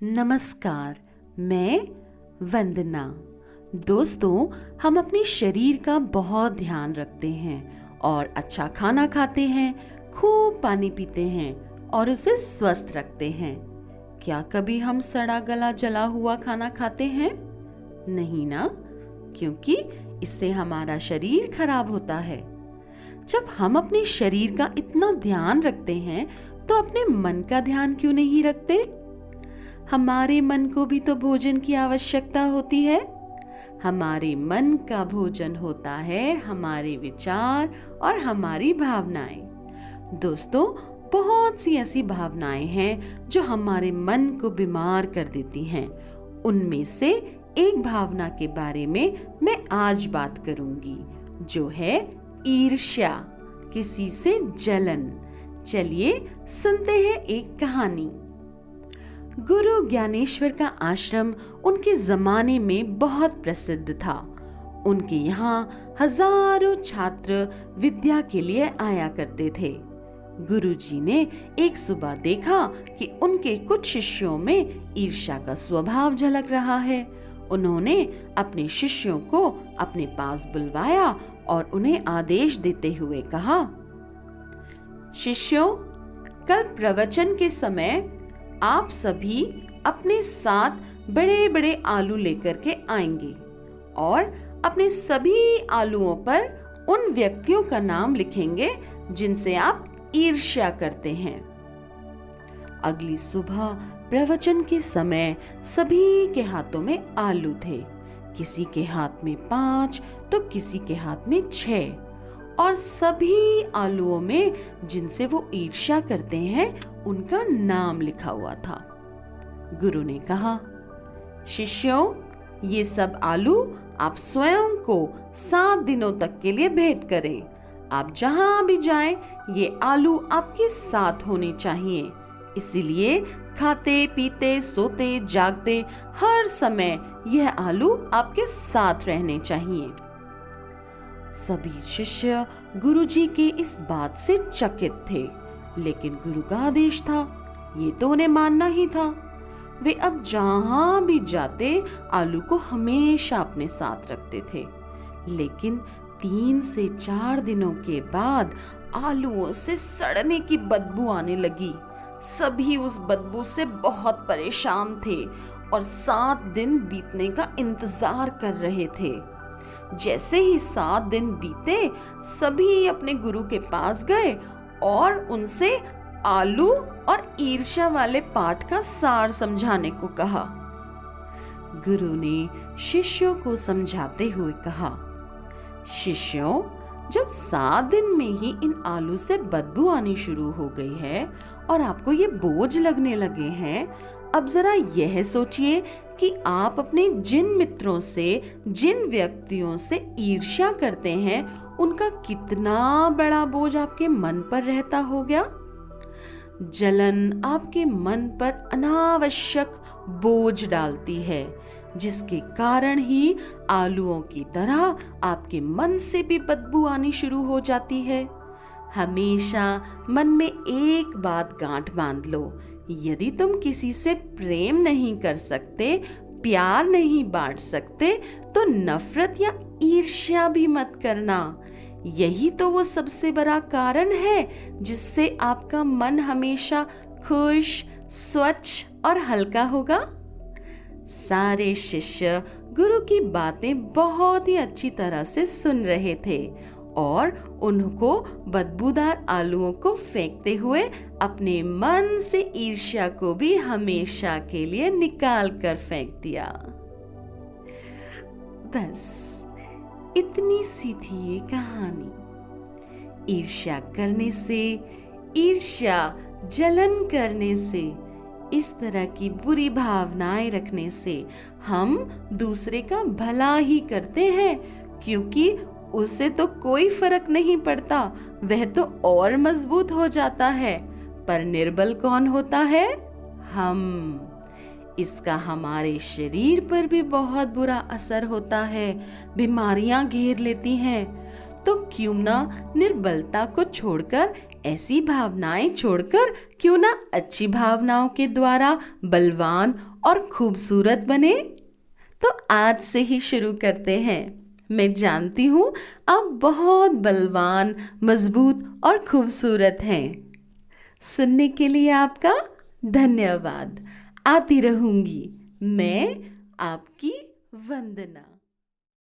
नमस्कार, मैं वंदना। दोस्तों, हम अपने शरीर का बहुत ध्यान रखते हैं और अच्छा खाना खाते हैं, खूब पानी पीते हैं और उसे स्वस्थ रखते हैं। क्या कभी हम सड़ा गला जला हुआ खाना खाते हैं? नहीं ना, क्योंकि इससे हमारा शरीर खराब होता है। जब हम अपने शरीर का इतना ध्यान रखते हैं, तो अपने मन का ध्यान क्यों नहीं रखते? हमारे मन को भी तो भोजन की आवश्यकता होती है। हमारे मन का भोजन होता है हमारे विचार और हमारी भावनाएं। दोस्तों, बहुत सी ऐसी भावनाएं हैं जो हमारे मन को बीमार कर देती हैं। उनमें से एक भावना के बारे में मैं आज बात करूंगी, जो है ईर्ष्या, किसी से जलन। चलिए सुनते हैं एक कहानी। गुरु ज्ञानेश्वर का आश्रम उनके जमाने में बहुत प्रसिद्ध था। उनके यहाँ हजारों छात्र विद्या के लिए आया करते थे। गुरुजी ने एक सुबह देखा कि उनके कुछ शिष्यों में ईर्ष्या का स्वभाव झलक रहा है। उन्होंने अपने शिष्यों को अपने पास बुलवाया और उन्हें आदेश देते हुए कहा, शिष्यों, कल प्रवचन के समय आप सभी अपने साथ बड़े बड़े आलू लेकर के आएंगे और अपने सभी आलूओं पर उन व्यक्तियों का नाम लिखेंगे जिनसे आप ईर्ष्या करते हैं। अगली सुबह प्रवचन के समय सभी के हाथों में आलू थे। किसी के हाथ में 5 तो किसी के हाथ में 6, और सभी आलूओं में जिनसे वो ईर्ष्या करते हैं उनका नाम लिखा हुआ था। गुरु ने कहा, शिष्यों, ये सब आलू आप स्वयं को 7 दिनों तक के लिए भेंट करें। आप जहां भी जाएं, ये आलू आपके साथ होने चाहिए। इसीलिए खाते पीते सोते जागते हर समय यह आलू आपके साथ रहने चाहिए। सभी शिष्य गुरुजी के इस बात से चकित थे, लेकिन गुरु का आदेश था, ये तो उन्हें मानना ही था। वे अब जहां भी जाते आलू को हमेशा अपने साथ रखते थे। लेकिन 3 से 4 दिनों के बाद आलूओं से सड़ने की बदबू आने लगी। सभी उस बदबू से बहुत परेशान थे और 7 दिन बीतने का इंतजार कर रहे थे। जैसे ही 7 दिन बीते, सभी अपने गुरु के पास गए और उनसे आलू और ईर्ष्या वाले पाठ का सार समझाने को कहा। गुरु ने शिष्यों को समझाते हुए कहा, शिष्यों, जब 7 दिन में ही इन आलू से बदबू आनी शुरू हो गई है और आपको ये बोझ लगने लगे हैं, अब जरा यह सोचिए कि आप अपने जिन मित्रों से, जिन व्यक्तियों से ईर्ष्या करते हैं, उनका कितना बड़ा बोझ आपके मन पर रहता हो गया। जलन आपके मन पर अनावश्यक बोझ डालती है, जिसके कारण ही आलूओं की तरह आपके मन से भी बदबू आनी शुरू हो जाती है। हमेशा मन में एक बात गांठ बांध लो, यदि तुम किसी से प्रेम नहीं कर सकते, प्यार नहीं बांट सकते, तो नफरत या ईर्ष्या भी मत करना। यही तो वो सबसे बड़ा कारण है जिससे आपका मन हमेशा खुश, स्वच्छ और हल्का होगा। सारे शिष्य गुरु की बातें बहुत ही अच्छी तरह से सुन रहे थे और उनको बदबूदार आलूओं को फेंकते हुए अपने मन से ईर्ष्या को भी हमेशा के लिए निकाल कर फेंक दिया। बस इतनी सी थी ये कहानी। ईर्ष्या करने से, ईर्ष्या जलन करने से, इस तरह की बुरी भावनाएं रखने से हम दूसरे का भला ही करते हैं, क्योंकि उसे तो कोई फर्क नहीं पड़ता, वह तो और मजबूत हो जाता है। पर निर्बल कौन होता है? हम। इसका हमारे शरीर पर भी बहुत बुरा असर होता है, बीमारियां घेर लेती हैं। तो क्यों ना निर्बलता को छोड़कर ऐसी भावनाएं छोड़कर क्यों ना अच्छी भावनाओं के द्वारा बलवान और खूबसूरत बने। तो आज से ही शुरू करते हैं। मैं जानती हूँ आप बहुत बलवान, मजबूत और खूबसूरत हैं। सुनने के लिए आपका धन्यवाद। आती रहूंगी मैं, आपकी वंदना।